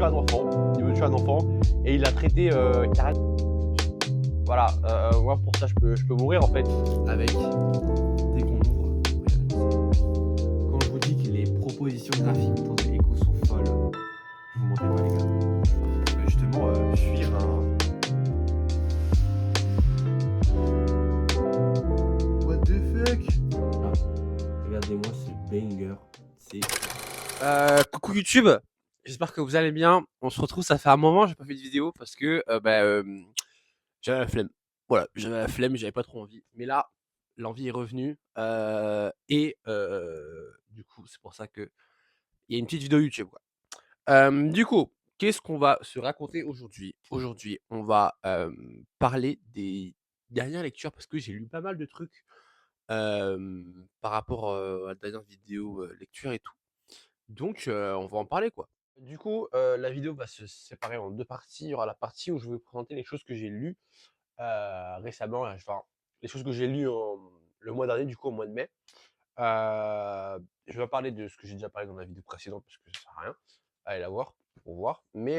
tuer un enfant. Il veut tuer un enfant et il l'a traité carrément. Voilà, moi pour ça je peux mourir en fait. Avec, dès qu'on ouvre, regardez. Quand je vous dis que les propositions graphiques autour de Echo sont folles, vous mentez pas les gars. Justement, fuir un... What the fuck? Ah, regardez-moi ce banger. C'est... Coucou YouTube, j'espère que vous allez bien. On se retrouve, ça fait un moment, j'ai pas fait de vidéo parce que j'avais la flemme. Voilà, j'avais la flemme, j'avais pas trop envie. Mais là, l'envie est revenue du coup, c'est pour ça que il y a une petite vidéo YouTube quoi. Du coup, qu'est-ce qu'on va se raconter aujourd'hui? Aujourd'hui, on va parler des dernières lectures parce que j'ai lu pas mal de trucs par rapport à la dernière vidéo lecture et tout. Donc, on va en parler quoi. Du coup, la vidéo va se séparer en 2 parties. Il y aura la partie où je vais vous présenter les choses que j'ai lues récemment, enfin, les choses que j'ai lues le mois dernier, du coup, au mois de mai. Je vais pas parler de ce que j'ai déjà parlé dans la vidéo précédente parce que ça sert à rien. Allez la voir pour voir. Mais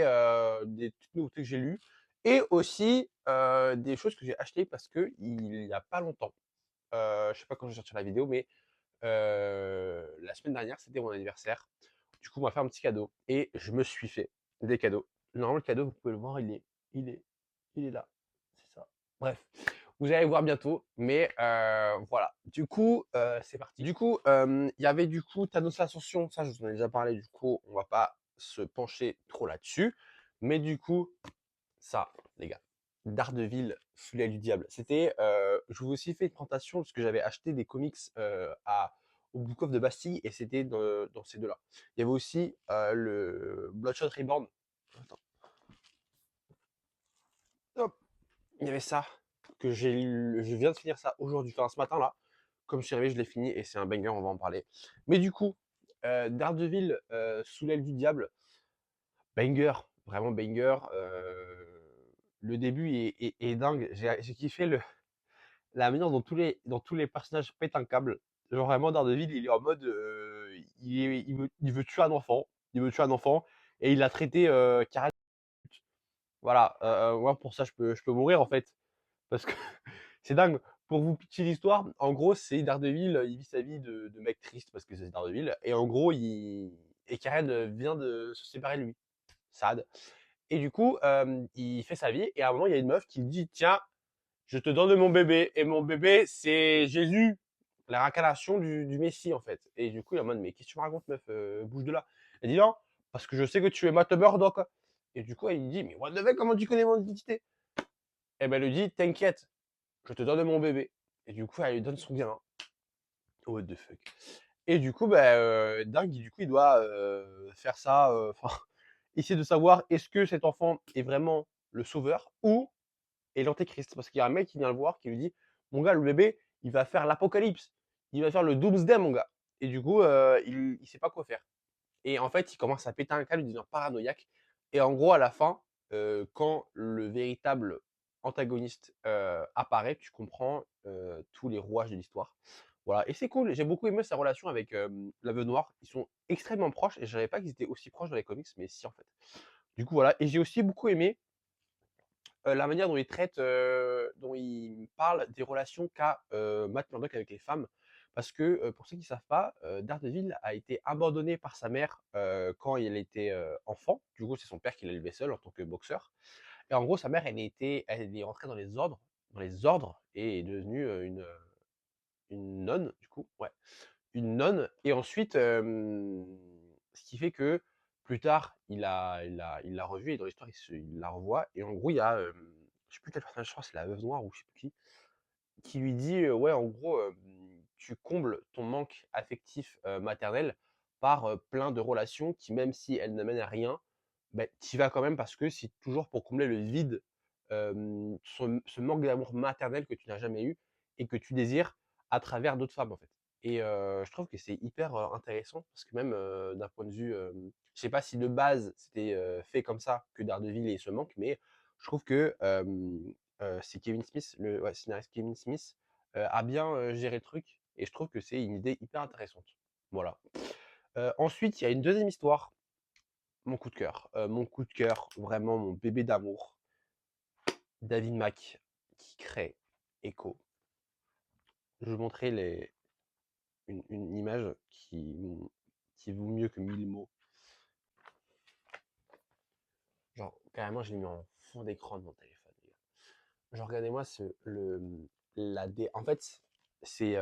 des petites nouveautés que j'ai lues et aussi des choses que j'ai achetées parce qu'il y a pas longtemps. Je sais pas quand je vais sortir la vidéo, mais la semaine dernière, c'était mon anniversaire. Du coup, on m'a fait un petit cadeau et je me suis fait des cadeaux. Normalement, le cadeau, vous pouvez le voir, il est, il est là. C'est ça. Bref, vous allez voir bientôt, mais voilà. Du coup, c'est parti. Du coup, il y avait du coup Thanos Ascension, ça je vous en ai déjà parlé, du coup, on va pas se pencher trop là-dessus. Mais du coup, ça, les gars, Daredevil sous l'aile du diable. C'était, je vous ai aussi fait une présentation parce que j'avais acheté des comics au Book of de Bastille et c'était dans ces deux-là. Il y avait aussi le Bloodshot Reborn. Attends. Hop, il y avait ça que je viens de finir ça aujourd'hui, enfin ce matin là. Comme je suis arrivé, je l'ai fini et c'est un banger, on va en parler. Mais du coup, Daredevil sous l'aile du diable, banger, vraiment banger. Le début est dingue. J'ai kiffé la manière dont tous les personnages pètent un câble. Genre vraiment Daredevil, il est en mode, il veut tuer un enfant, il veut tuer un enfant et il l'a traité carrément. Voilà, moi pour ça je peux mourir en fait parce que c'est dingue. Pour vous pitcher l'histoire, en gros c'est Daredevil, il vit sa vie de mec triste parce que c'est Daredevil et en gros et Karen vient de se séparer de lui, sad. Et du coup, il fait sa vie et à un moment il y a une meuf qui lui dit tiens, je te donne mon bébé. Et mon bébé, c'est Jésus, la réincarnation du Messie, en fait. Et du coup, il est en mode, mais qu'est-ce que tu me racontes, meuf bouge de là. Elle dit non, parce que je sais que tu es Matt Murdock. Et du coup, il dit, mais what the fuck, comment tu connais mon identité? Et ben, elle lui dit, t'inquiète, je te donne mon bébé. Et du coup, elle lui donne son gamin. What the fuck. Et du coup, bah, dingue, du coup, il doit faire ça, enfin, essayer de savoir est-ce que cet enfant est vraiment le sauveur ou et l'antéchrist. Parce qu'il y a un mec qui vient le voir qui lui dit mon gars, le bébé, il va faire l'apocalypse. Il va faire le doomsday, mon gars. Et du coup, il sait pas quoi faire. Et en fait, il commence à péter un câble, il devient paranoïaque. Et en gros, à la fin, quand le véritable antagoniste apparaît, tu comprends tous les rouages de l'histoire. Voilà, et c'est cool. J'ai beaucoup aimé sa relation avec la Veuve Noire. Ils sont extrêmement proches et je savais pas qu'ils étaient aussi proches dans les comics, mais si en fait. Du coup, voilà. Et j'ai aussi beaucoup aimé la manière dont il traite, dont il parle des relations qu'a Matt Murdock avec les femmes. Parce que pour ceux qui ne savent pas, Daredevil a été abandonné par sa mère quand il était enfant. Du coup, c'est son père qui l'a élevé seul en tant que boxeur. Et en gros, sa mère, elle est rentrée dans les ordres et est devenue une nonne, du coup. Ouais, une nonne. Et ensuite, ce qui fait que plus tard, il l'a revu et dans l'histoire, il la revoit. Et en gros, il y a, je sais plus quel personnage, je crois que c'est la Veuve Noire ou je sais plus qui lui dit, ouais, en gros, tu combles ton manque affectif maternel par plein de relations qui, même si elles ne mènent à rien, ben, tu y vas quand même parce que c'est toujours pour combler le vide, ce manque d'amour maternel que tu n'as jamais eu et que tu désires à travers d'autres femmes, en fait. Et je trouve que c'est hyper intéressant parce que même d'un point de vue, je sais pas si de base c'était fait comme ça que Daredevil ait ce manque, mais je trouve que c'est Kevin Smith, le ouais, scénariste Kevin Smith, a bien géré le truc et je trouve que c'est une idée hyper intéressante. Voilà. Ensuite, il y a une deuxième histoire mon coup de cœur, vraiment mon bébé d'amour, David Mack, qui crée Echo. Je vais vous montrer une image qui vaut mieux que 1000 mots. Genre, carrément, je l'ai mis en fond d'écran de mon téléphone, les gars. Genre, regardez-moi en fait, c'est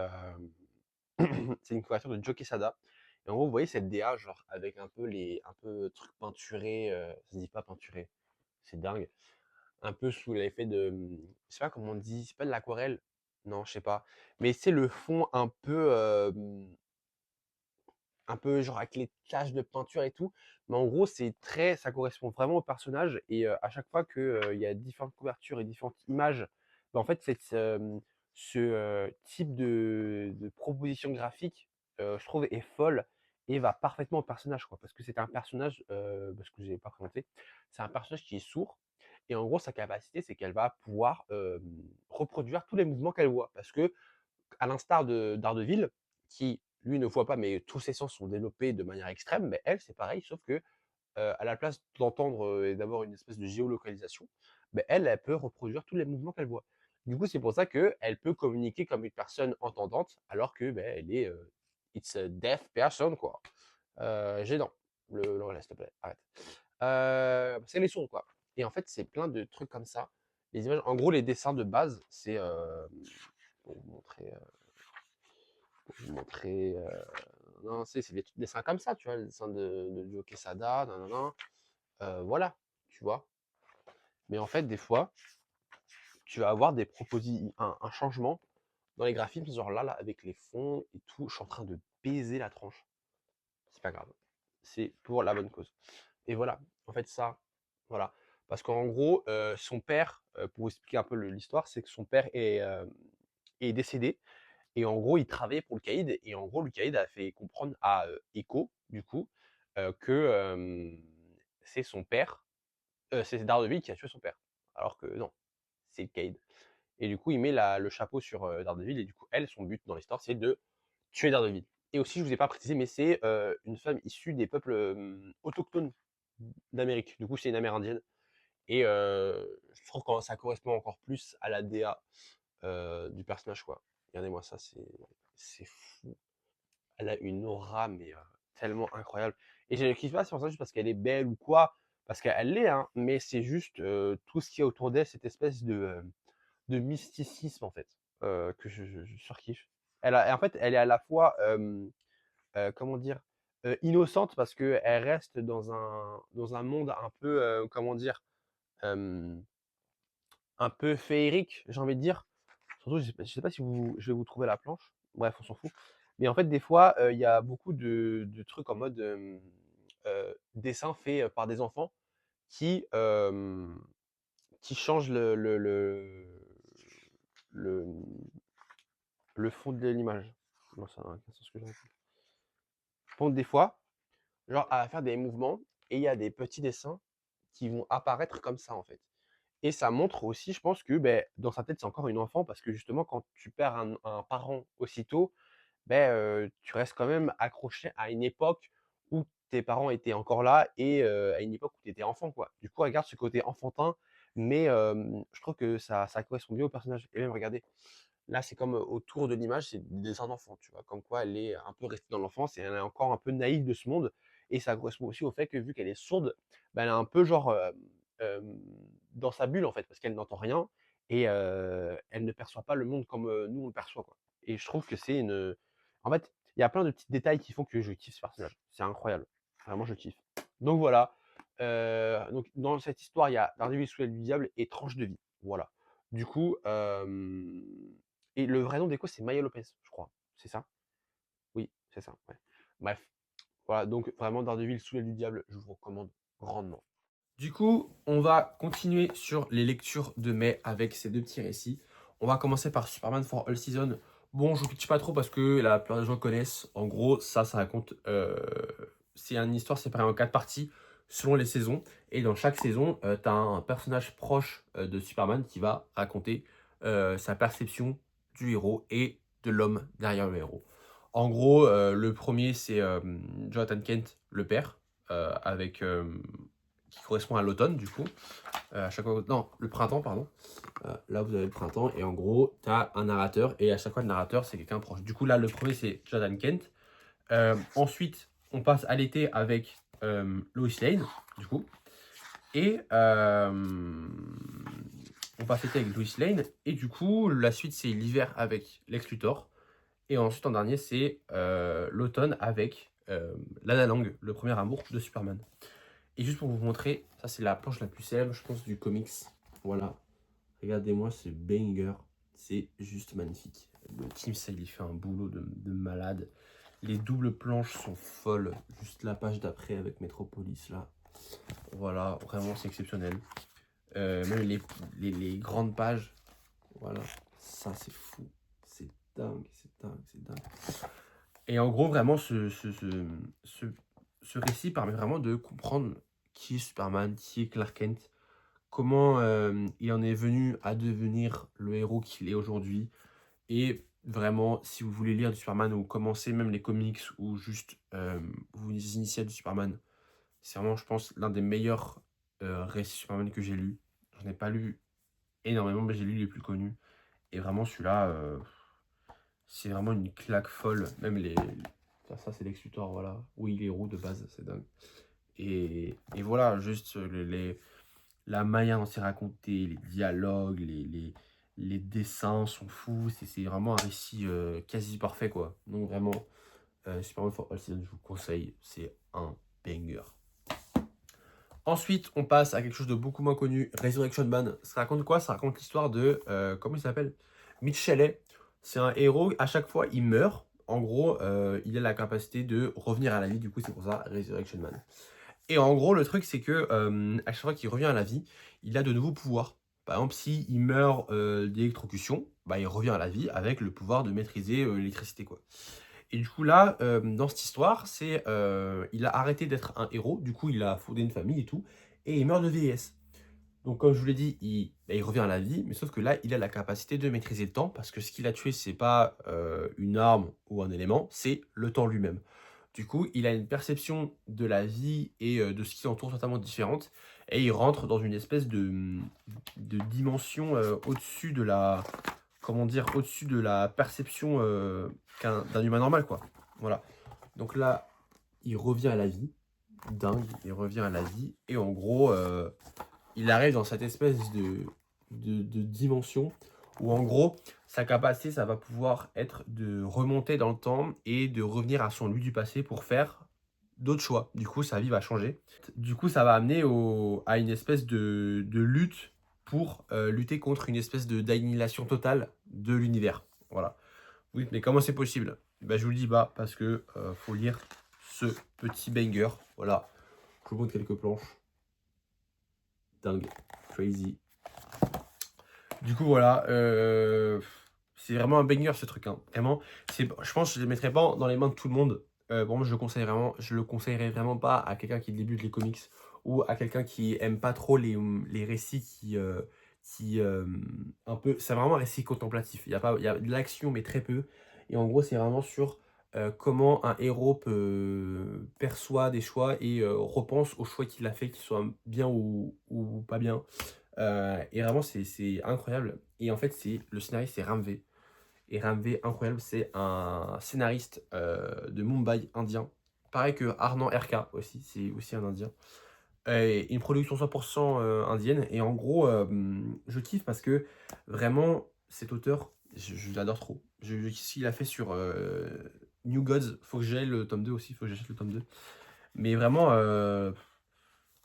c'est une couverture de Joe Quesada. Et en gros, vous voyez cette DA, genre, avec un peu truc peinturé, ça se dit pas peinturé, c'est dingue. Un peu sous l'effet de, je sais pas comment on dit, c'est pas de l'aquarelle, non, je sais pas. Mais c'est le fond un peu genre avec les taches de peinture et tout. Mais en gros, ça correspond vraiment au personnage. Et à chaque fois qu'il y a différentes couvertures et différentes images, bah, en fait, ce type de proposition graphique, je trouve, est folle et va parfaitement au personnage, quoi. Parce que c'est un personnage, parce que je n'ai pas présenté, c'est un personnage qui est sourd. Et en gros, sa capacité, c'est qu'elle va pouvoir reproduire tous les mouvements qu'elle voit. Parce que à l'instar de Daredevil, qui lui ne voit pas, mais tous ses sens sont développés de manière extrême, mais elle, c'est pareil, sauf que à la place d'entendre et d'avoir une espèce de géolocalisation, ben elle peut reproduire tous les mouvements qu'elle voit. Du coup, c'est pour ça qu'elle peut communiquer comme une personne entendante, alors que ben, elle est it's a deaf person, quoi. Gênant. Le relais, s'il te plaît, arrête. C'est les sons, quoi. Et en fait, c'est plein de trucs comme ça. Les images, en gros, les dessins de base, c'est pour vous montrer. Non, c'est des dessins comme ça, tu vois, les dessins de Joe Quesada, nanana. Voilà, tu vois. Mais en fait, des fois, tu vas avoir un changement dans les graphismes, genre là, avec les fonds et tout. Je suis en train de baiser la tranche. C'est pas grave. C'est pour la bonne cause. Et voilà, en fait, ça, voilà. Parce qu'en gros, son père, pour vous expliquer un peu l'histoire, c'est que son père est décédé. Et en gros, il travaillait pour le caïd. Et en gros, le caïd a fait comprendre à Echo, du coup, que c'est son père, c'est Daredevil qui a tué son père. Alors que non, c'est le caïd. Et du coup, il met le chapeau sur Daredevil. Et du coup, elle, son but dans l'histoire, c'est de tuer Daredevil. Et aussi, je vous ai pas précisé, mais c'est une femme issue des peuples autochtones d'Amérique. Du coup, c'est une amérindienne. Et je trouve que ça correspond encore plus à la DA du personnage, quoi. Regardez-moi ça, c'est fou. Elle a une aura, mais tellement incroyable. Et je ne kiffe pas, c'est pour ça, juste parce qu'elle est belle ou quoi, parce qu'elle l'est, hein, mais c'est juste tout ce qu'il y a autour d'elle, cette espèce de mysticisme, en fait, que je surkiffe. En fait, elle est à la fois, comment dire, innocente, parce qu'elle reste dans un monde un peu, comment dire, euh, un peu féerique, j'ai envie de dire. Surtout, je sais pas si je vais vous trouver la planche. Bref, on s'en fout. Mais en fait, des fois, il y a beaucoup de trucs en mode dessin fait par des enfants qui, qui changent le, le fond de l'image. Non, ça n'a aucun sens que j'ai dit. Donc, des fois, genre, elle va faire des mouvements et il y a des petits dessins qui vont apparaître comme ça, en fait. Et ça montre aussi, je pense que ben, dans sa tête, c'est encore une enfant parce que justement, quand tu perds un parent aussitôt, ben, tu restes quand même accroché à une époque où tes parents étaient encore là et à une époque où tu étais enfant, quoi. Du coup, regarde ce côté enfantin, mais je trouve que ça correspond bien au personnage. Et même, regardez, là, c'est comme autour de l'image, c'est des dessins d'enfant, tu vois. Comme quoi, elle est un peu restée dans l'enfance et elle est encore un peu naïve de ce monde. Et ça correspond aussi au fait que, vu qu'elle est sourde, ben, elle est un peu genre euh, dans sa bulle, en fait, parce qu'elle n'entend rien et elle ne perçoit pas le monde comme nous, on le perçoit, quoi. Et je trouve que c'est une. En fait, il y a plein de petits détails qui font que je kiffe ce personnage. C'est incroyable. Vraiment, je kiffe. Donc voilà. Donc, dans cette histoire, il y a Daredevil sous l'aile du diable et Tranche de vie. Voilà. Du coup, et le vrai nom d'Echo, c'est Maya Lopez, je crois. C'est ça? Oui, c'est ça. Ouais. Bref. Voilà, donc vraiment Daredevil sous l'aile du diable, je vous recommande grandement. Du coup, on va continuer sur les lectures de mai avec ces deux petits récits. On va commencer par Superman for All Season. Bon, je ne pitch pas trop parce que la plupart des gens connaissent. En gros, ça raconte. C'est une histoire séparée en 4 parties selon les saisons. Et dans chaque saison, tu as un personnage proche de Superman qui va raconter sa perception du héros et de l'homme derrière le héros. En gros, le premier, c'est Jonathan Kent, le père. qui correspond à l'automne, du coup. À chaque fois, non, le printemps, pardon. Là, vous avez le printemps, et en gros, tu as un narrateur, et à chaque fois, le narrateur, c'est quelqu'un proche. Du coup, là, le premier, c'est Jordan Kent. Ensuite, on passe à l'été avec Lois Lane, du coup. Et on passe l'été avec Lois Lane. Et du coup, la suite, c'est l'hiver avec Lex Luthor. Et ensuite, en dernier, c'est l'automne avec Lana Lang, le premier amour de Superman. Et juste pour vous montrer, ça, c'est la planche la plus célèbre, je pense, du comics. Voilà. Regardez-moi ce banger. C'est juste magnifique. Le Tim Sale, il fait un boulot de malade. Les doubles planches sont folles. Juste la page d'après avec Metropolis, là. Voilà, vraiment, c'est exceptionnel. Même les grandes pages. Voilà, ça, c'est fou. C'est dingue, c'est dingue, c'est dingue. Et en gros, vraiment, ce récit permet vraiment de comprendre qui est Superman, qui est Clark Kent, comment il en est venu à devenir le héros qu'il est aujourd'hui. Et vraiment, si vous voulez lire du Superman ou commencer même les comics ou juste vous initier à du Superman, c'est vraiment, je pense, l'un des meilleurs récits Superman que j'ai lu. J'en ai pas lu énormément, mais j'ai lu les plus connus. Et vraiment, celui-là, c'est vraiment une claque folle. Même ça c'est Lex Luthor, voilà. Oui, il est héros de base, c'est dingue. Et voilà, juste la manière dont c'est raconté, les dialogues, les dessins sont fous. C'est vraiment un récit quasi parfait, quoi. Donc vraiment, Superman for All Seasons, je vous conseille. C'est un banger. Ensuite, on passe à quelque chose de beaucoup moins connu, Resurrection Man. Ça raconte quoi? Ça raconte l'histoire de, comment il s'appelle? Mitch Shelley. C'est un héros, à chaque fois, il meurt. En gros, il a la capacité de revenir à la vie, du coup, c'est pour ça, Resurrection Man. Et en gros, le truc, c'est que à chaque fois qu'il revient à la vie, il a de nouveaux pouvoirs. Par exemple, s'il meurt d'électrocution, bah, il revient à la vie avec le pouvoir de maîtriser l'électricité, quoi. Et du coup, là, dans cette histoire, c'est il a arrêté d'être un héros, du coup, il a fondé une famille et tout, et il meurt de vieillesse. Donc, comme je vous l'ai dit, il revient à la vie, mais sauf que là, il a la capacité de maîtriser le temps, parce que ce qu'il a tué, c'est pas une arme ou un élément, c'est le temps lui-même. Du coup, il a une perception de la vie et de ce qui l'entoure totalement différente, et il rentre dans une espèce de dimension au-dessus de la, comment dire, au-dessus de la perception d'un humain normal, quoi. Voilà. Donc là, il revient à la vie, dingue, il revient à la vie, et en gros, il arrive dans cette espèce de dimension où en gros, sa capacité, ça va pouvoir être de remonter dans le temps et de revenir à son lui du passé pour faire d'autres choix. Du coup, sa vie va changer. Du coup, ça va amener à une espèce de lutte pour lutter contre une espèce d'annihilation totale de l'univers. Voilà. Oui, mais comment c'est possible? Ben, je vous le dis pas parce que faut lire ce petit banger. Voilà. Je vous montre quelques planches. Dingue, crazy. Du coup, voilà, c'est vraiment un banger ce truc, hein. Vraiment, je pense que je ne le mettrai pas dans les mains de tout le monde. Bon, moi, je le conseillerais vraiment pas à quelqu'un qui débute les comics ou à quelqu'un qui aime pas trop les récits un peu. C'est vraiment un récit contemplatif. Il y a de l'action, mais très peu. Et en gros, c'est vraiment sur comment un héros perçoit des choix et repense aux choix qu'il a fait, qu'ils soient bien ou pas bien. Et vraiment, c'est incroyable. Et en fait, le scénariste, c'est Ramvé. Et Ramvé, incroyable, c'est un scénariste de Mumbai, indien. Pareil que Arnan RK aussi, c'est aussi un indien. Et une production 100% indienne. Et en gros, je kiffe parce que vraiment, cet auteur, je l'adore trop. Je kiffe ce qu'il a fait sur New Gods. Faut que j'aille le tome 2 aussi, faut que j'achète le tome 2. Mais vraiment,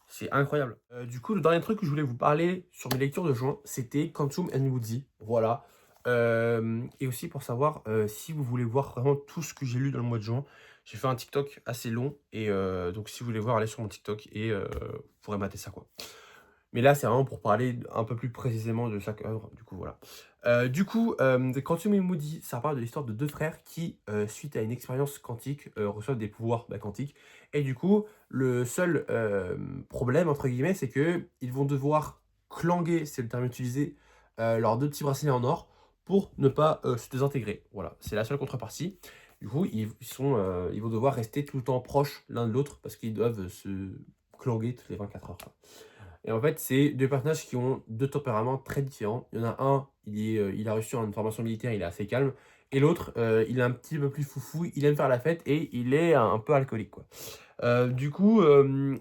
c'est incroyable. Du coup, le dernier truc que je voulais vous parler sur mes lectures de juin, c'était Quantum and Woodsy. Voilà. Et aussi pour savoir si vous voulez voir vraiment tout ce que j'ai lu dans le mois de juin. J'ai fait un TikTok assez long. Et donc, si vous voulez voir, allez sur mon TikTok et vous pourrez mater ça, quoi. Mais là, c'est vraiment pour parler un peu plus précisément de chaque œuvre. Du coup, voilà. Quantum and Moody, ça parle de l'histoire de deux frères qui, suite à une expérience quantique, reçoivent des pouvoirs quantiques. Et du coup, le seul problème, entre guillemets, c'est qu'ils vont devoir clanguer, c'est le terme utilisé, leurs deux petits bracelets en or pour ne pas se désintégrer. Voilà, c'est la seule contrepartie. Du coup, ils vont devoir rester tout le temps proches l'un de l'autre parce qu'ils doivent se clanguer toutes les 24 heures, quoi. Et en fait, c'est 2 personnages qui ont 2 tempéraments très différents. Il y en a un, il a reçu une formation militaire, il est assez calme et l'autre, il est un petit peu plus foufou, il aime faire la fête et il est un peu alcoolique, quoi. Du coup,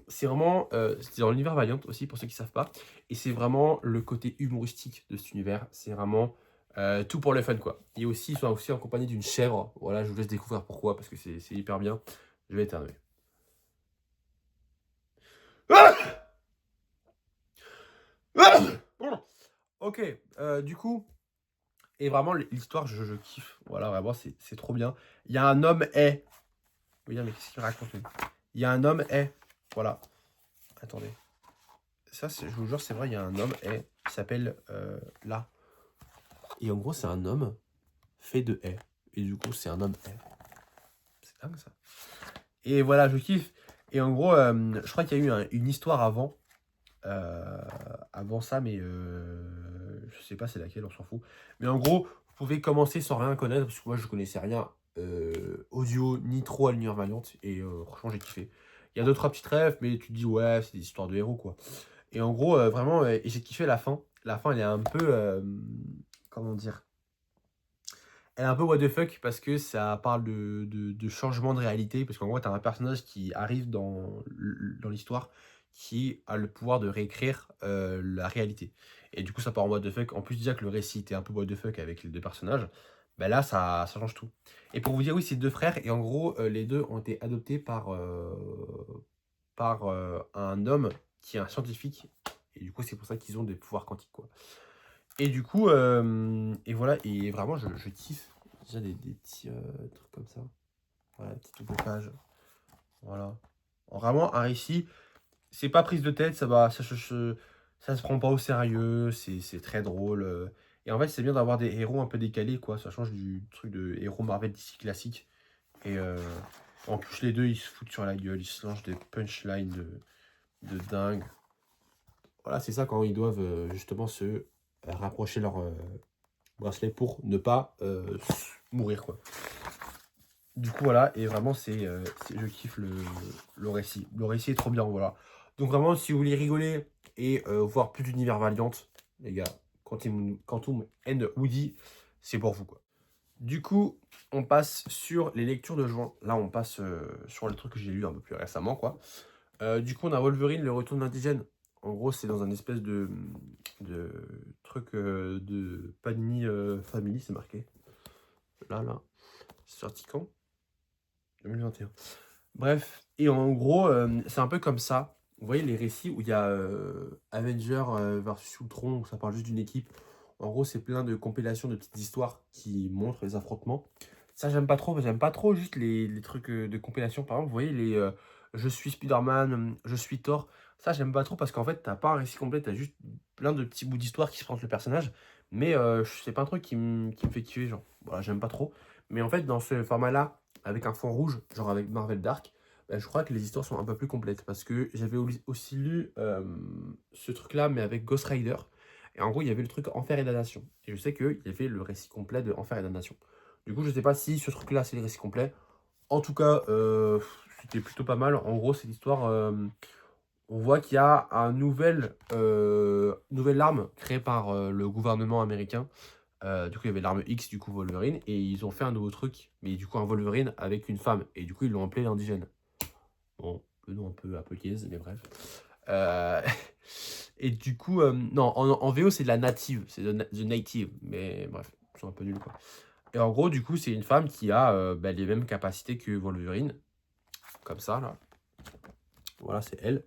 c'est vraiment, c'est dans l'univers Valiant aussi pour ceux qui savent pas et c'est vraiment le côté humoristique de cet univers. C'est vraiment, tout pour le fun, quoi. Et aussi, ils sont aussi en compagnie d'une chèvre. Voilà, je vous laisse découvrir pourquoi parce que c'est hyper bien. Je vais éternuer. OK, du coup et vraiment l'histoire je kiffe. Voilà, vraiment c'est trop bien. Il y a un homme est. Oui, mais qu'est-ce qu'il raconte lui? Il y a un homme est. Voilà. Attendez. Ça, je vous jure, c'est vrai, il y a un homme est qui s'appelle là. Et en gros, c'est un homme fait de haies. Et du coup, c'est un homme est. C'est dingue ça. Et voilà, je kiffe. Et en gros, je crois qu'il y a eu une histoire avant ça, mais je sais pas c'est laquelle, on s'en fout. Mais en gros, vous pouvez commencer sans rien connaître, parce que moi je connaissais rien audio ni trop à l'univers Valiant, et franchement j'ai kiffé. Il y a deux trois petites rêves, mais tu te dis ouais, c'est des histoires de héros quoi. Et en gros, vraiment, et j'ai kiffé la fin. La fin elle est un peu, comment dire, elle est un peu what the fuck parce que ça parle de changement de réalité. Parce qu'en gros, tu as un personnage qui arrive dans l'histoire qui a le pouvoir de réécrire la réalité. Et du coup, ça part en what the fuck. En plus, déjà que le récit était un peu what the fuck avec les deux personnages, ben là, ça change tout. Et pour vous dire, oui, c'est deux frères. Et en gros, les deux ont été adoptés par un homme qui est un scientifique. Et du coup, c'est pour ça qu'ils ont des pouvoirs quantiques, quoi. Et du coup, et voilà, et vraiment, je kiffe déjà des petits trucs comme ça. Voilà, petit découpage. Voilà. Vraiment, un récit, c'est pas prise de tête, ça va, ça se prend pas au sérieux, c'est très drôle. Et en fait, c'est bien d'avoir des héros un peu décalés, quoi. Ça change du truc de héros Marvel d'ici classique. Et en plus, les deux, ils se foutent sur la gueule, ils se lancent des punchlines de dingue. Voilà, c'est ça quand ils doivent justement se rapprocher leur bracelet pour ne pas mourir, quoi. Du coup, voilà, et vraiment, je kiffe le récit. Le récit est trop bien, voilà. Donc vraiment, si vous voulez rigoler et voir plus d'univers Valiant, les gars, Quantum and Woody, c'est pour vous, quoi. Du coup, on passe sur les lectures de juin. Là, on passe sur les trucs que j'ai lus un peu plus récemment, quoi. Du coup, on a Wolverine, le retour de l'indigène. En gros, c'est dans un espèce de truc de Panini Family, c'est marqué. Là. C'est sorti quand? 2021. Bref, et en gros, c'est un peu comme ça. Vous voyez les récits où il y a Avenger versus Ultron, où ça parle juste d'une équipe. En gros, c'est plein de compilations de petites histoires qui montrent les affrontements. Ça, j'aime pas trop. J'aime pas trop juste les trucs de compilation. Par exemple, vous voyez les je suis Spider-Man, je suis Thor. Ça, j'aime pas trop parce qu'en fait, t'as pas un récit complet. T'as juste plein de petits bouts d'histoire qui se présentent le personnage. Mais c'est pas un truc qui me fait kiffer. Genre, voilà, j'aime pas trop. Mais en fait, dans ce format-là, avec un fond rouge, genre avec Marvel Dark, bah, je crois que les histoires sont un peu plus complètes. Parce que j'avais aussi lu ce truc-là, mais avec Ghost Rider. Et en gros, il y avait le truc Enfer et Damnation. Et je sais qu'il y avait le récit complet de Enfer et Damnation. Du coup, je sais pas si ce truc-là, c'est le récit complet. En tout cas, c'était plutôt pas mal. En gros, c'est l'histoire. On voit qu'il y a nouvelle arme créée par le gouvernement américain. Du coup, il y avait l'arme X, du coup, Wolverine. Et ils ont fait un nouveau truc. Mais du coup, un Wolverine avec une femme. Et du coup, ils l'ont appelé l'indigène. Bon, le nom un peu gaze, mais bref. Euh, Et du coup, non, en VO, c'est de la native. C'est the native. Mais bref, ils sont un peu nuls, quoi. Et en gros, du coup, c'est une femme qui a bah, les mêmes capacités que Wolverine. Comme ça, là. Voilà, c'est elle.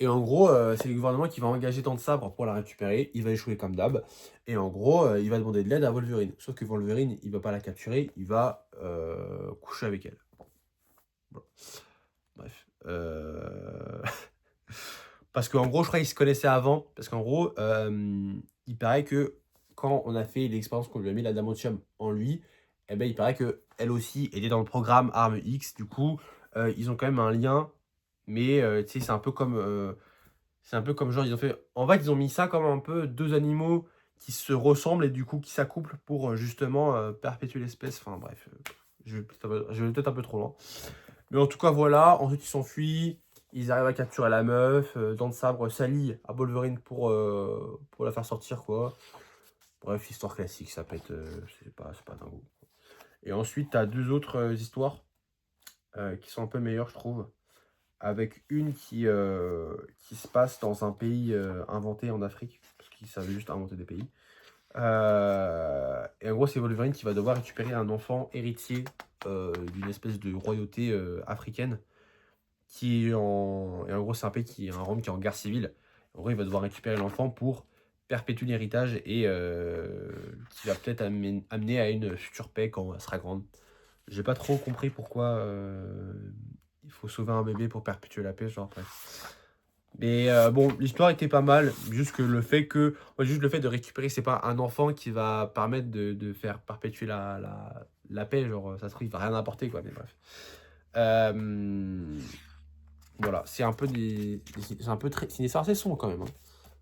Et en gros, c'est le gouvernement qui va engager tant de sabres pour la récupérer. Il va échouer comme d'hab. Et en gros, il va demander de l'aide à Wolverine. Sauf que Wolverine, il va pas la capturer. Il va coucher avec elle. Bon. Bref. Parce qu'en gros, je crois qu'ils se connaissaient avant. Parce qu'en gros, il paraît que quand on a fait l'expérience qu'on lui a mis l'adamantium en lui, eh ben, il paraît qu'elle aussi était dans le programme Arme X. Du coup, ils ont quand même un lien. Mais tu sais, c'est un peu comme genre, ils ont fait. En fait, ils ont mis ça comme un peu deux animaux qui se ressemblent et du coup qui s'accouplent pour justement perpétuer l'espèce. Enfin bref, je vais peut-être un peu trop loin. Mais en tout cas, voilà. Ensuite, ils s'enfuient. Ils arrivent à capturer la meuf. Dents de sabre s'allie à Wolverine pour la faire sortir, quoi. Bref, histoire classique, ça pète. C'est pas dingo. Et ensuite, tu as deux autres histoires qui sont un peu meilleures, je trouve. Avec une qui se passe dans un pays inventé en Afrique. Parce qu'ils savaient juste inventer des pays. Et en gros, c'est Wolverine qui va devoir récupérer un enfant héritier d'une espèce de royauté africaine. Et en gros, c'est un pays qui est un royaume qui est en guerre civile. En gros, il va devoir récupérer l'enfant pour perpétuer l'héritage et qui va peut-être amener à une future paix quand elle sera grande. J'ai pas trop compris pourquoi il faut sauver un bébé pour perpétuer la paix, genre bref. Mais bon, l'histoire était pas mal, juste que le fait juste le fait de récupérer, c'est pas un enfant qui va permettre de faire perpétuer la paix, genre ça se trouve, il va rien apporter, quoi, mais bref. Voilà, c'est un peu c'est une histoire assez sombre quand même, hein.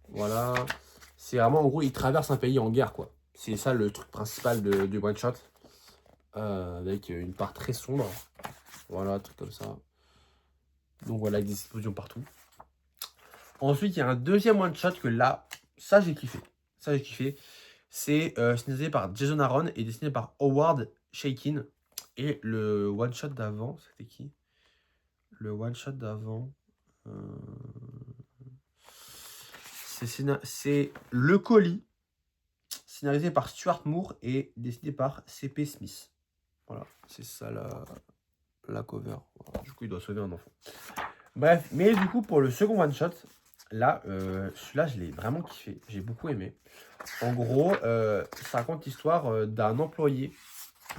Voilà, c'est vraiment, en gros, il traverse un pays en guerre, quoi. C'est ça le truc principal du one shot, avec une part très sombre. Voilà, un truc comme ça. Donc voilà, avec des explosions partout. Ensuite, il y a un deuxième one shot que là, ça j'ai kiffé. Ça j'ai kiffé. C'est scénarisé par Jason Aaron et dessiné par Howard Chaykin. Et le one shot d'avant, c'était qui? Le one shot d'avant. C'est Le Colis, scénarisé par Stuart Moore et dessiné par C.P. Smith. Voilà, c'est ça la cover. Voilà, du coup, il doit sauver un enfant. Bref, mais du coup, pour le second one shot, là, celui-là, je l'ai vraiment kiffé. J'ai beaucoup aimé. En gros, ça raconte l'histoire d'un employé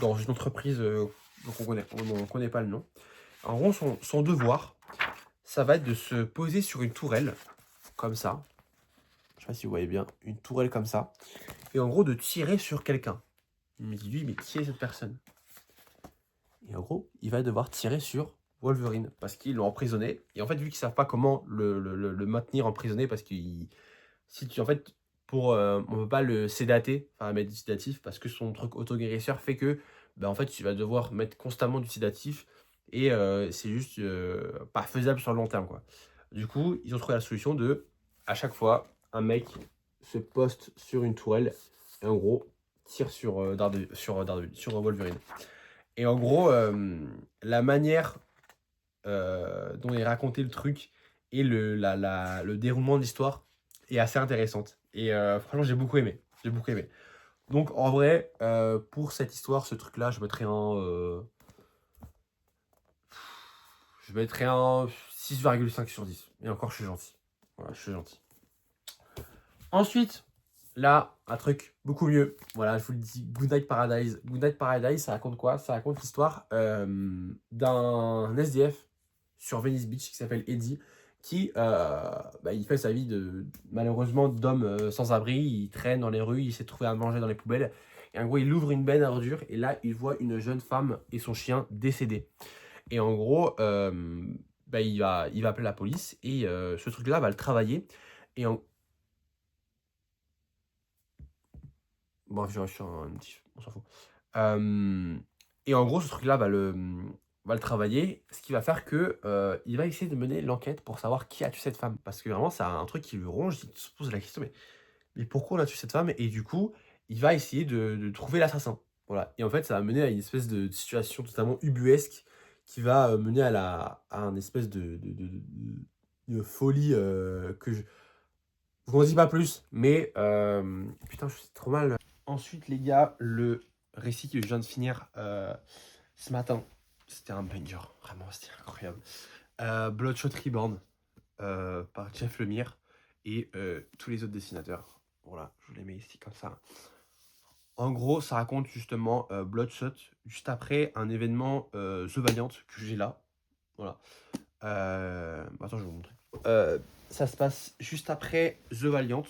dans une entreprise dont on connaît pas le nom. En gros, son devoir, ça va être de se poser sur une tourelle, comme ça. Je sais pas si vous voyez bien, une tourelle comme ça. Et en gros, de tirer sur quelqu'un. Il me dit, lui, mais qui est cette personne? Et en gros, il va devoir tirer sur Wolverine parce qu'ils l'ont emprisonné. Et en fait, vu qu'ils savent pas comment le maintenir emprisonné, parce que en fait, on peut pas le sédater, enfin mettre du sédatif, parce que son truc auto-guérisseur fait que, bah, en fait, tu vas devoir mettre constamment du sédatif et c'est juste pas faisable sur le long terme, quoi. Du coup, ils ont trouvé la solution de, à chaque fois, un mec se poste sur une tourelle et en gros tire sur sur Wolverine. Et en gros, la manière dont est raconté le truc et le déroulement de l'histoire est assez intéressante. Et franchement, j'ai beaucoup aimé. J'ai beaucoup aimé. Donc, en vrai, pour cette histoire, ce truc-là, je mettrais un 6,5 sur 10. Et encore, je suis gentil. Voilà, je suis gentil. Ensuite, là, un truc beaucoup mieux. Voilà, je vous le dis, Good Night Paradise. Good Night Paradise, ça raconte quoi? Ça raconte l'histoire d'un SDF sur Venice Beach qui s'appelle Eddie, qui il fait sa vie malheureusement d'homme sans abri. Il traîne dans les rues, il s'est trouvé à manger dans les poubelles. Et en gros, il ouvre une benne à ordures et là, il voit une jeune femme et son chien décédés. Et en gros, il va appeler la police et ce truc-là va le travailler. Et Bon, je suis un petit, on s'en fout. Et en gros, ce truc-là va le travailler, ce qui va faire que il va essayer de mener l'enquête pour savoir qui a tué cette femme. Parce que vraiment, c'est un truc qui lui ronge, il se pose la question, mais pourquoi on a tué cette femme? Et du coup, il va essayer de trouver l'assassin. Voilà. Et en fait, ça va mener à une espèce de situation totalement ubuesque qui va mener à un espèce de folie que je vous en dis pas plus, mais putain, je suis trop mal. Ensuite, les gars, le récit que je viens de finir ce matin, c'était un banger, vraiment, c'était incroyable. Bloodshot Reborn par Jeff Lemire et tous les autres dessinateurs. Voilà, je vous les mets ici comme ça. En gros, ça raconte justement Bloodshot juste après un événement The Valiant que j'ai là. Voilà. Attends, je vais vous montrer. Ça se passe juste après The Valiant.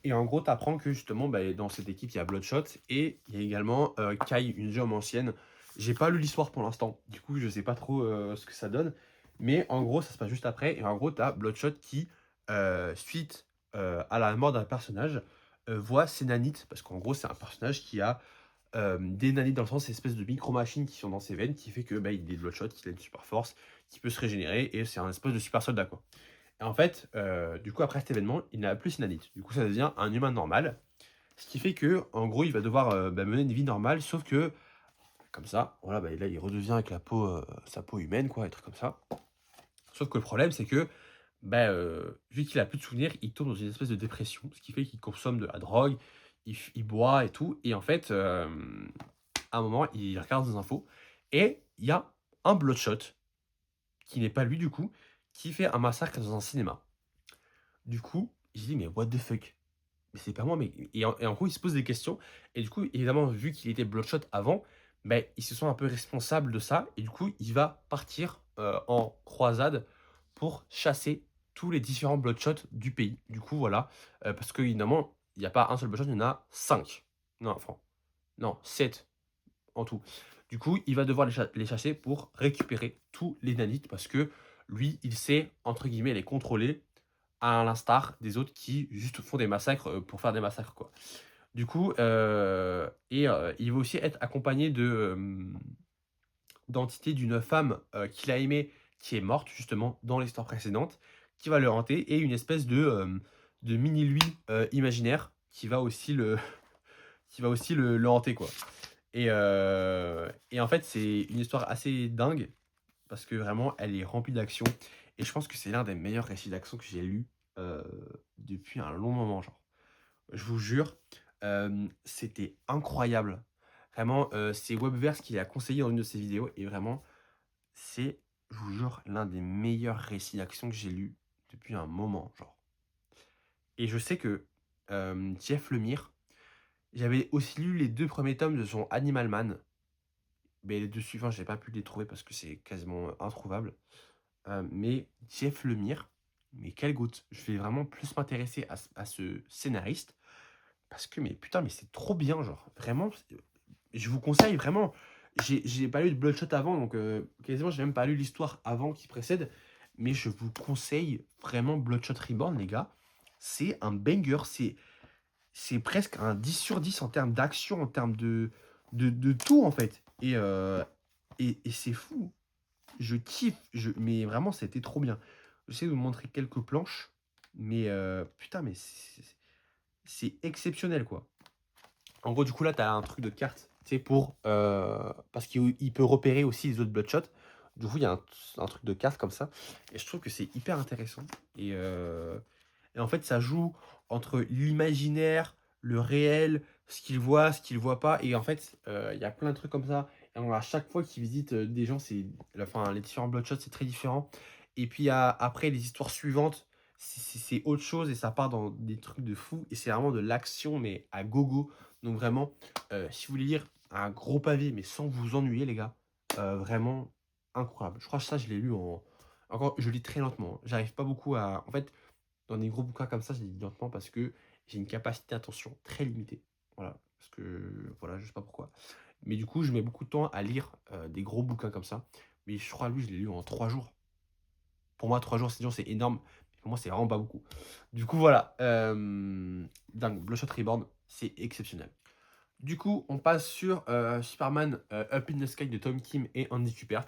Et en gros, tu apprends que justement, dans cette équipe, il y a Bloodshot et il y a également Kai, une jeune ancienne. J'ai pas lu l'histoire pour l'instant, du coup, je sais pas trop ce que ça donne. Mais en gros, ça se passe juste après. Et en gros, tu as Bloodshot qui, suite à la mort d'un personnage, voit Sénanite. Parce qu'en gros, c'est un personnage qui a des nanites dans le sens, ces espèces de micro-machines qui sont dans ses veines, qui fait que, bah, il est bloodshot, qu'il a une super force, qu'il peut se régénérer et c'est un espèce de super soldat, quoi. Et en fait, du coup, après cet événement, il n'a plus ses nanites. Du coup, ça devient un humain normal, ce qui fait que, en gros, il va devoir, bah, mener une vie normale, sauf que, comme ça, voilà, bah, là, il redevient avec la peau, sa peau humaine, quoi, un truc comme ça. Sauf que le problème, c'est que, bah, vu qu'il a plus de souvenirs, il tombe dans une espèce de dépression, ce qui fait qu'il consomme de la drogue, il boit et tout et en fait, à un moment, il regarde des infos et il y a un bloodshot, qui n'est pas lui du coup, qui fait un massacre dans un cinéma. Du coup, il se dit: «Mais what the fuck? Mais c'est pas moi, mais» et en gros, il se pose des questions et du coup, évidemment, vu qu'il était bloodshot avant, beh, il se sent un peu responsable de ça et du coup, il va partir, en croisade pour chasser tous les différents bloodshots du pays. Du coup, voilà, parce qu'évidemment, il y a pas un seul bloodshot, il y en a 5. Non, enfin, non, 7 en tout. Du coup, il va devoir les chasser pour récupérer tous les nanites parce que lui, il sait, entre guillemets, «les contrôler» à l'instar des autres qui juste font des massacres, pour faire des massacres, quoi. Du coup, il va aussi être accompagné d'entités d'une femme, qu'il a aimée, qui est morte justement dans l'histoire précédente, qui va le hanter et une espèce de mini lui, imaginaire qui va aussi le qui va aussi le hanter, quoi. Et en fait, c'est une histoire assez dingue parce que vraiment elle est remplie d'action et je pense que c'est l'un des meilleurs récits d'action que j'ai lu, heu, depuis un long moment, genre. Je vous jure, c'était incroyable. Vraiment, c'est Webverse qui l'a conseillé dans une de ses vidéos et vraiment, c'est, je vous jure, l'un des meilleurs récits d'action que j'ai lu depuis un moment, genre. Et je sais que, Jeff Lemire, j'avais aussi lu les 2 premiers tomes de son Animal Man, mais les 2 suivants, j'ai pas pu les trouver parce que c'est quasiment, introuvable. Mais Jeff Lemire, mais quelle goutte! Je vais vraiment plus m'intéresser à ce scénariste parce que mais putain, mais c'est trop bien, genre vraiment, je vous conseille vraiment. J'ai pas lu de Bloodshot avant, donc quasiment j'ai même pas lu l'histoire avant qui précède, mais je vous conseille vraiment Bloodshot Reborn, les gars. C'est un banger, c'est presque un 10/10 en termes d'action, en termes de tout, en fait et c'est fou. Je kiffe, mais vraiment, c'était trop bien. J'essaie de vous montrer quelques planches, mais putain, mais c'est exceptionnel, quoi. En gros, du coup, là, tu as un truc de carte, tu sais, pour, parce qu'il peut repérer aussi les autres Bloodshot. Du coup, il y a un truc de carte comme ça et je trouve que c'est hyper intéressant et en fait, ça joue entre l'imaginaire, le réel, ce qu'il voit, ce qu'il voit pas et en fait, il y a plein de trucs comme ça et à chaque fois qu'il visite, des gens, c'est enfin, les différents Bloodshot, c'est très différent et puis, il y a après les histoires suivantes, c'est autre chose et ça part dans des trucs de fou et c'est vraiment de l'action mais à gogo. Donc vraiment, si vous voulez lire un gros pavé, mais sans vous ennuyer les gars, vraiment incroyable. Je crois que ça, je l'ai lu encore je lis très lentement, hein. J'arrive pas beaucoup à en fait, dans des gros bouquins comme ça, je les lis lentement parce que j'ai une capacité d'attention très limitée. Voilà, parce que voilà, je sais pas pourquoi. Mais du coup, je mets beaucoup de temps à lire, des gros bouquins comme ça. Mais je crois lui, je l'ai lu en 3 jours. Pour moi, 3 jours, c'est énorme. Mais pour moi, c'est vraiment pas beaucoup. Du coup, voilà, dingue, Bloodshot Reborn, c'est exceptionnel. Du coup, on passe sur, Superman, Up in the Sky de Tom Kim et Andy Kubert.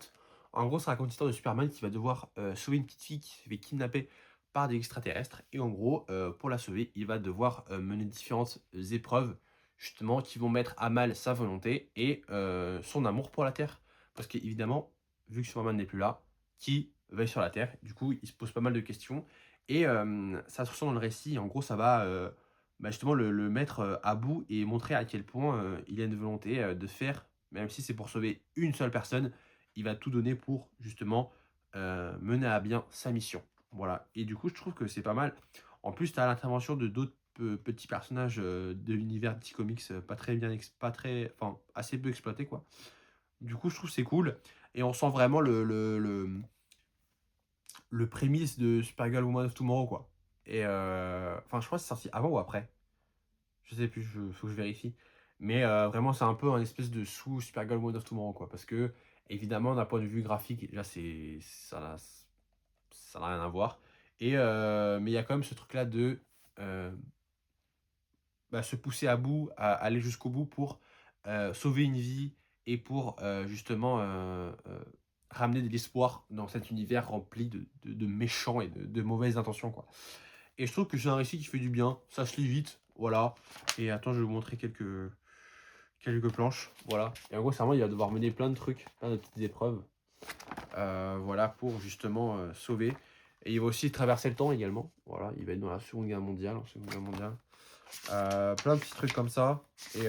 En gros, ça raconte l'histoire de Superman qui va devoir, sauver une petite fille qui s'est fait kidnapper par des extraterrestres et en gros, pour la sauver, il va devoir, mener différentes épreuves, justement, qui vont mettre à mal sa volonté et son amour pour la Terre. Parce qu'évidemment, vu que Superman n'est plus là, qui veille sur la Terre? Du coup, il se pose pas mal de questions et ça se ressent dans le récit. En gros, ça va, bah, justement le mettre, à bout et montrer à quel point, il a une volonté, de faire, même si c'est pour sauver une seule personne, il va tout donner pour justement, mener à bien sa mission. Voilà et du coup, je trouve que c'est pas mal. En plus, tu as l'intervention de d'autres petits personnages, de l'univers DC Comics, pas très bien pas très enfin, assez peu exploités, quoi. Du coup, je trouve que c'est cool et on sent vraiment le prémisse de Supergirl Woman of Tomorrow, quoi et enfin, je crois que c'est sorti avant ou après? Je sais plus, faut que je vérifie. Mais vraiment, c'est un peu un espèce de sous Supergirl Woman of Tomorrow, quoi. Parce que évidemment, d'un point de vue graphique, là, ça n'a rien à voir. Et mais il y a quand même ce truc-là de, bah, se pousser à bout, à aller jusqu'au bout pour, sauver une vie et pour justement ramener de l'espoir dans cet univers rempli de méchants et de mauvaises intentions, quoi. Et je trouve que c'est un récit qui fait du bien, ça se lit vite, voilà. Et attends, je vais vous montrer quelques planches, voilà. Et en gros, c'est vraiment, il va devoir mener plein de trucs, plein de petites épreuves, voilà, pour justement sauver. Et il va aussi traverser le temps également, voilà. Il va être dans la Seconde Guerre mondiale, plein de petits trucs comme ça, et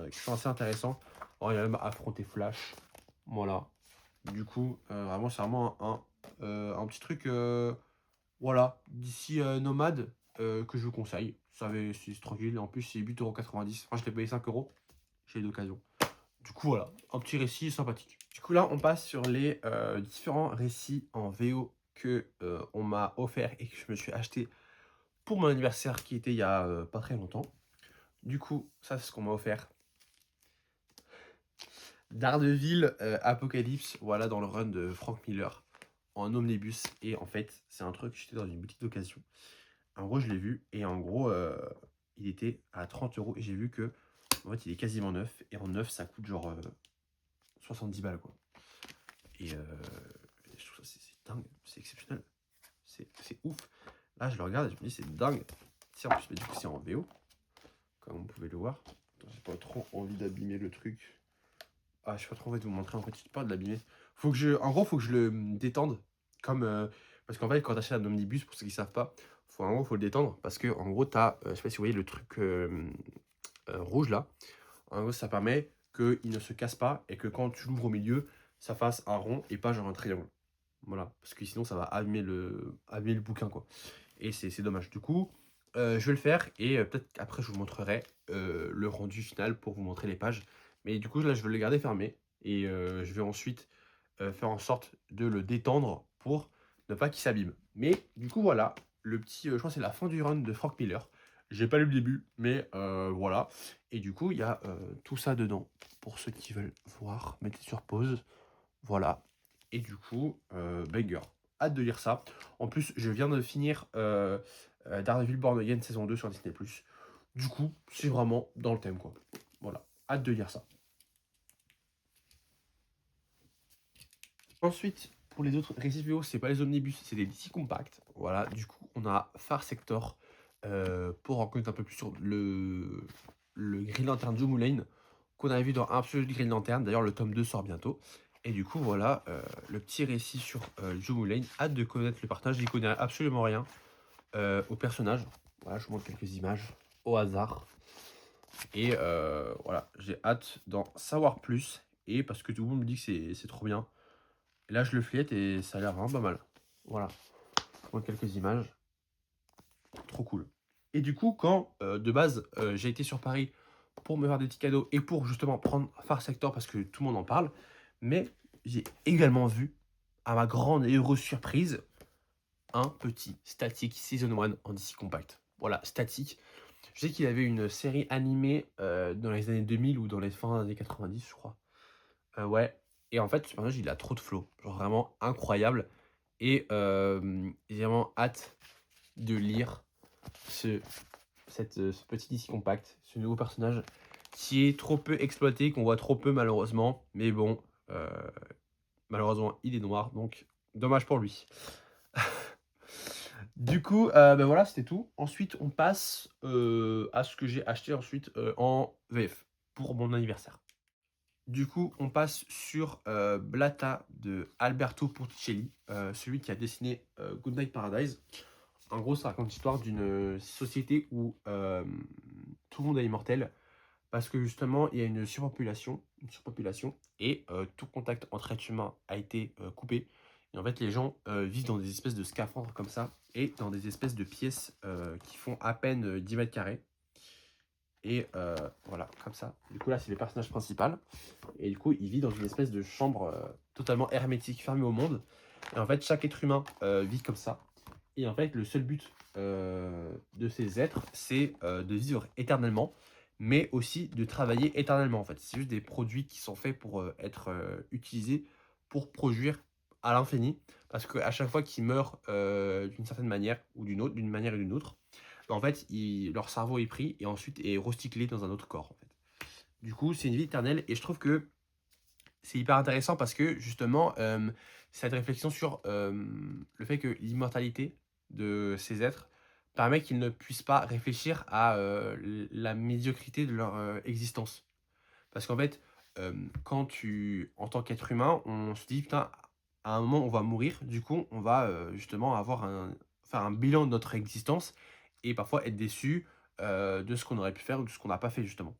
qui sont assez intéressants. Oh, il a même affronté Flash, voilà. Du coup, vraiment, c'est vraiment un petit truc, voilà, d'ici nomade, que je vous conseille. C'est tranquille, en plus c'est 8,90 €. Enfin, je l'ai payé 5 €, j'ai eu d'occasion. Du coup, voilà, un petit récit sympathique. Du coup, là, on passe sur les différents récits en VO que on m'a offert et que je me suis acheté pour mon anniversaire qui était il y a pas très longtemps. Du coup, ça, c'est ce qu'on m'a offert. Daredevil Apocalypse, voilà, dans le run de Frank Miller en omnibus. Et en fait, c'est un truc, j'étais dans une boutique d'occasion. En gros, je l'ai vu et en gros, il était à 30 € et j'ai vu que en fait, il est quasiment neuf. Et en neuf, ça coûte genre 70 balles, quoi. Et je trouve ça, c'est dingue, c'est exceptionnel. C'est ouf. Là, je le regarde et je me dis, c'est dingue. Si en plus, mais du coup, c'est en VO, comme vous pouvez le voir. J'ai pas trop envie d'abîmer le truc. Ah, je sais pas trop envie de vous montrer, en fait, j'ai pas de l'abîmer. En gros, faut que je le détende. Comme, parce qu'en fait, quand t'achètes un omnibus, pour ceux qui savent pas, en gros, faut le détendre. Parce que, en gros, t'as, je sais pas si vous voyez le truc rouge là. En gros, ça permet qu'il ne se casse pas et que quand tu l'ouvres au milieu, ça fasse un rond et pas genre un triangle. Voilà, parce que sinon ça va abîmer le bouquin, quoi. Et c'est dommage. Du coup, je vais le faire et peut-être qu'après je vous montrerai le rendu final pour vous montrer les pages. Mais du coup, là, je vais le garder fermé et je vais ensuite faire en sorte de le détendre pour ne pas qu'il s'abîme. Mais du coup, voilà, le petit, je crois que c'est la fin du run de Frank Miller. J'ai pas lu le début, mais voilà. Et du coup, il y a tout ça dedans. Pour ceux qui veulent voir, mettez sur pause. Voilà. Et du coup, banger. Hâte de lire ça. En plus, je viens de finir Daredevil Born Again saison 2 sur Disney+. Du coup, c'est vraiment dans le thème, quoi. Voilà. Hâte de lire ça. Ensuite, pour les autres récits VO, c'est pas les omnibus, c'est des DC Compact. Voilà. Du coup, on a Far Sector pour en connaître un peu plus sur le Green Lantern Joe Mulane qu'on avait vu dans Absolute Green Lantern. D'ailleurs, le tome 2 sort bientôt. Et du coup, voilà, le petit récit sur Joe Mulane. Hâte de connaître le partage. J'y connais absolument rien au personnage. Voilà, je vous montre quelques images au hasard. Et voilà, j'ai hâte d'en savoir plus. Et parce que tout le monde me dit que c'est trop bien. Et là, je le fliette et ça a l'air vraiment pas mal. Voilà, je vous montre quelques images. Trop cool. Et du coup, quand de base, j'ai été sur Paris pour me faire des petits cadeaux et pour justement prendre Far Sector parce que tout le monde en parle, mais j'ai également vu, à ma grande et heureuse surprise, un petit Static Season 1 en DC Compact. Voilà, Static. Je sais qu'il avait une série animée dans les années 2000 ou dans les fins des années 90, je crois. Ouais. Et en fait, ce personnage, il a trop de flow. Genre vraiment incroyable. Et j'ai vraiment hâte de lire ce petit DC Compact, ce nouveau personnage qui est trop peu exploité, qu'on voit trop peu malheureusement. Mais bon, malheureusement, il est noir, donc dommage pour lui. Du coup, ben voilà, c'était tout. Ensuite, on passe à ce que j'ai acheté ensuite en VF pour mon anniversaire. Du coup, on passe sur Blata de Alberto Ponticelli, celui qui a dessiné Goodnight Paradise. En gros, ça raconte l'histoire d'une société où tout le monde est immortel parce que justement, il y a une surpopulation et tout contact entre êtres humains a été coupé. Et en fait, les gens vivent dans des espèces de scaphandres comme ça et dans des espèces de pièces qui font à peine 10 mètres carrés. Et voilà, comme ça. Du coup, là, c'est le personnage principal. Et du coup, il vit dans une espèce de chambre totalement hermétique, fermée au monde. Et en fait, chaque être humain vit comme ça. Et en fait, le seul but de ces êtres, c'est de vivre éternellement, mais aussi de travailler éternellement. En fait, c'est juste des produits qui sont faits pour être utilisés pour produire à l'infini. Parce qu'à chaque fois qu'ils meurent d'une certaine manière ou d'une autre, d'une manière et d'une autre, en fait, leur cerveau est pris et ensuite est recyclé dans un autre corps. En fait. Du coup, c'est une vie éternelle et je trouve que c'est hyper intéressant parce que justement, cette réflexion sur, le fait que l'immortalité de ces êtres permet qu'ils ne puissent pas réfléchir à, la médiocrité de leur, existence. Parce qu'en fait, quand tu en tant qu'être humain, on se dit: «Putain, à un moment, on va mourir». Du coup, on va, justement faire un bilan de notre existence et parfois être déçu, de ce qu'on aurait pu faire ou de ce qu'on n'a pas fait, justement.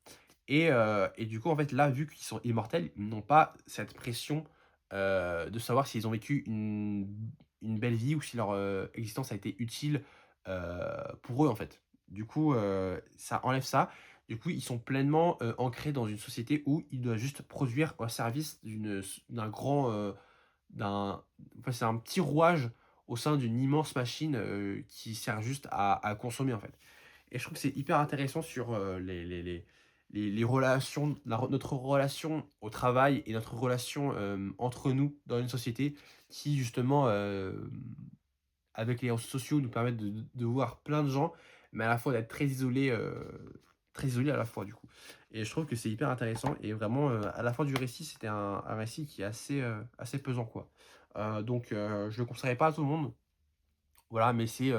Et du coup, en fait, là, vu qu'ils sont immortels, ils n'ont pas cette pression, de savoir s'ils ont vécu une belle vie ou si leur, existence a été utile, pour eux, en fait. Du coup, ça enlève ça. Du coup, ils sont pleinement, ancrés dans une société où ils doivent juste produire au service d'un grand, d'un enfin, c'est un petit rouage au sein d'une immense machine, qui sert juste à consommer, en fait. Et je trouve que c'est hyper intéressant sur, les relations, notre relation au travail et notre relation, entre nous dans une société qui justement, avec les réseaux sociaux nous permettent de voir plein de gens, mais à la fois d'être très isolés à la fois du coup. Et je trouve que c'est hyper intéressant et vraiment, à la fin du récit, c'était un récit qui est assez pesant quoi. Je le conseillerais pas à tout le monde, voilà, mais c'est,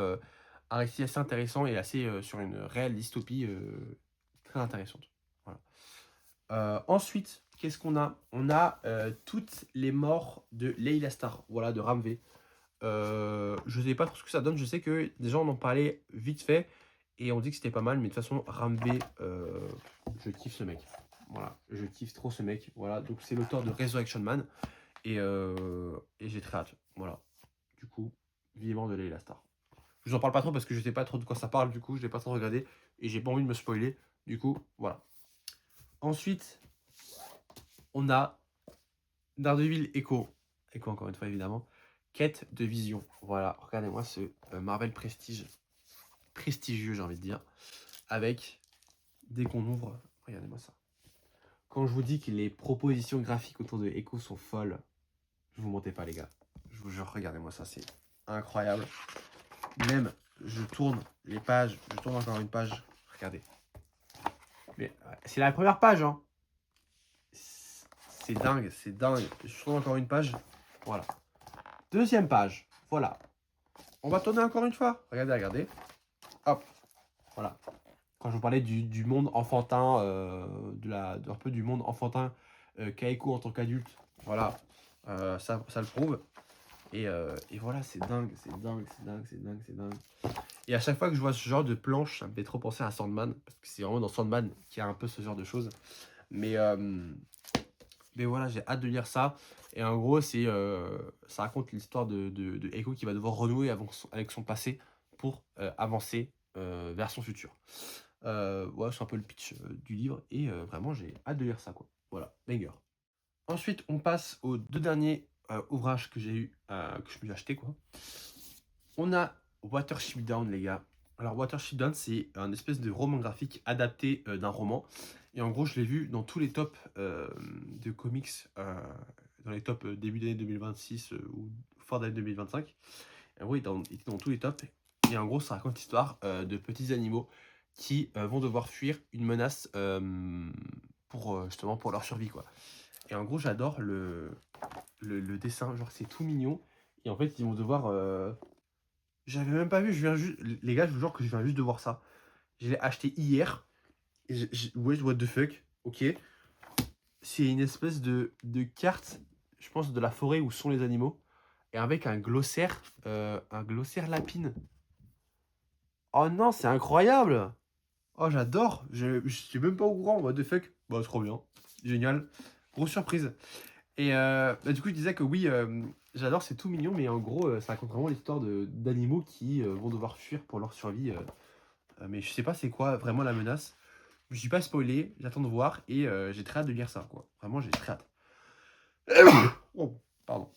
un récit assez intéressant et assez, sur une réelle dystopie, très intéressante. Voilà. Ensuite, qu'est-ce qu'on a? On a, Toutes les morts de Leila Star, voilà, de Ramvé. Je sais pas trop ce que ça donne. Je sais que des gens en ont parlé vite fait et on dit que c'était pas mal, mais de toute façon, Ramvé, je kiffe ce mec. Voilà, je kiffe trop ce mec. Voilà, donc c'est l'auteur de Resurrection Man et j'ai très hâte. Voilà, du coup, vivement de Leila Star. Je vous en parle pas trop parce que je sais pas trop de quoi ça parle, du coup, je l'ai pas trop regardé et j'ai pas envie de me spoiler. Du coup, voilà. Ensuite, on a Daredevil Echo. Echo, encore une fois, évidemment. Quête de vision. Voilà, regardez-moi ce Marvel Prestige. Prestigieux, j'ai envie de dire. Avec, dès qu'on ouvre, regardez-moi ça. Quand je vous dis que les propositions graphiques autour de Echo sont folles, je vous mentez pas, les gars. Je vous jure, regardez-moi ça, c'est incroyable. Même, je tourne les pages, je tourne encore une page. Regardez. Mais c'est la première page, hein. C'est dingue, c'est dingue. Je tourne encore une page. Voilà. Deuxième page. Voilà. On va tourner encore une fois. Regardez, regardez. Hop. Voilà. Quand je vous parlais du monde enfantin, un peu du monde enfantin qu'a Echo en tant qu'adulte. Voilà. Ça le prouve. Et voilà, c'est dingue, c'est dingue, c'est dingue, c'est dingue, c'est dingue. Et à chaque fois que je vois ce genre de planche, ça me fait trop penser à Sandman. Parce que c'est vraiment dans Sandman qu'il y a un peu ce genre de choses. Mais, mais voilà, j'ai hâte de lire ça. Et en gros, ça raconte l'histoire de Echo qui va devoir renouer avec son passé pour avancer vers son futur. Ouais, c'est un peu le pitch du livre. Et vraiment, j'ai hâte de lire ça, quoi. Voilà, banger. Ensuite, on passe aux deux derniers ouvrages que j'ai eu, que je me suis acheté, quoi. On a Watership Down, les gars. Alors, Watership Down, c'est un espèce de roman graphique adapté d'un roman. Et en gros, je l'ai vu dans tous les tops de comics, dans les tops début d'année 2026 ou fin d'année 2025. Et en gros, il était dans tous les tops. Et en gros, ça raconte l'histoire de petits animaux qui vont devoir fuir une menace justement pour leur survie, quoi. Et en gros, j'adore le dessin. Genre, c'est tout mignon. Et en fait, ils vont devoir j'avais même pas vu, je viens juste. Les gars, je vous jure que je viens juste de voir ça. Je l'ai acheté hier. Et ouais, what the fuck. Ok. C'est une espèce de carte, je pense, de la forêt où sont les animaux. Et avec un glossaire lapine. Oh non, c'est incroyable! Oh, j'adore! Je suis même pas au courant, what the fuck. Bah, trop bien. Génial. Grosse surprise. Et du coup, il disait que oui, j'adore, c'est tout mignon, mais en gros, ça raconte vraiment l'histoire d'animaux qui vont devoir fuir pour leur survie. Mais je sais pas c'est quoi vraiment la menace. Je me suis pas spoilé, j'attends de voir et j'ai très hâte de lire ça, quoi. Vraiment, j'ai très hâte. Oh, pardon.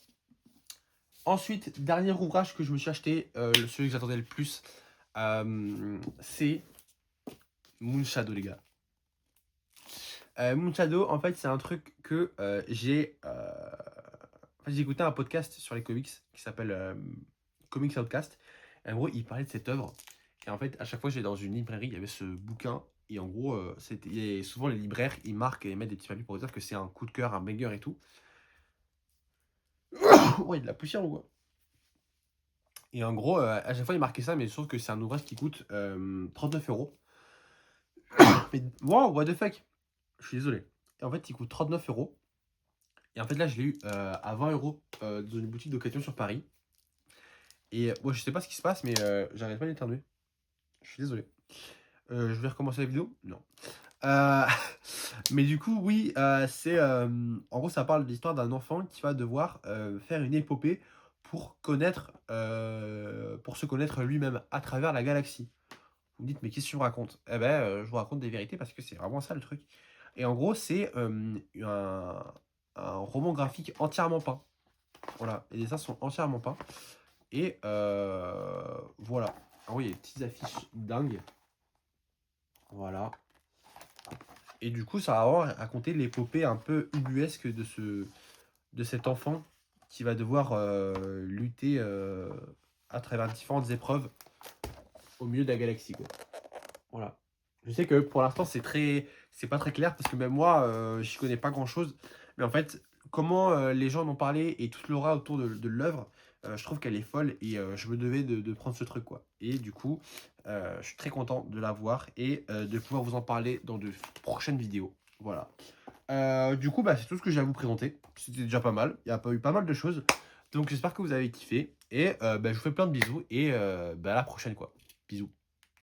Ensuite, dernier ouvrage que je me suis acheté, celui que j'attendais le plus, c'est Moonshadow, les gars. Moonshadow, en fait, c'est un truc que j'ai. En fait, j'ai écouté un podcast sur les comics qui s'appelle Comics Outcast. Et en gros, il parlait de cette œuvre. Et en fait, à chaque fois que j'allais dans une librairie, il y avait ce bouquin. Et en gros, souvent les libraires, ils marquent et mettent des petits papiers pour dire que c'est un coup de cœur, un banger et tout. Ouais, de la poussière ou quoi. Et en gros, à chaque fois, ils marquaient ça, mais sauf que c'est un ouvrage qui coûte 39 euros. Mais wow, what the fuck? Je suis désolé. Et en fait, il coûte 39 euros. Et en fait, là, je l'ai eu à 20 euros dans une boutique d'occasion sur Paris. Et moi, je sais pas ce qui se passe, mais j'arrête pas d'éternuer. Je suis désolé. Je vais recommencer la vidéo? Non. Euh, mais du coup, oui, en gros, ça parle de l'histoire d'un enfant qui va devoir faire une épopée pour pour se connaître lui-même à travers la galaxie. Vous me dites, mais qu'est-ce que tu me racontes? Eh ben, je vous raconte des vérités parce que c'est vraiment ça le truc. Et en gros, c'est un roman graphique entièrement peint. Voilà, les dessins sont entièrement peints. Et voilà. Ah oui, il y a des petites affiches dingues. Voilà. Et du coup, ça va avoir raconté l'épopée un peu ubuesque de cet enfant qui va devoir lutter à travers différentes épreuves au milieu de la galaxie, quoi. Voilà. Je sais que pour l'instant, c'est pas très clair parce que même moi, j'y connais pas grand-chose. Mais en fait, comment les gens en ont parlé et toute l'aura autour de l'œuvre, je trouve qu'elle est folle et je me devais de prendre ce truc, quoi. Et du coup, je suis très content de la voir et de pouvoir vous en parler dans de prochaines vidéos. Voilà. Du coup, bah, c'est tout ce que j'ai à vous présenter. C'était déjà pas mal. Il y a pas eu pas mal de choses. Donc, j'espère que vous avez kiffé. Et bah, je vous fais plein de bisous et bah, à la prochaine, quoi. Bisous.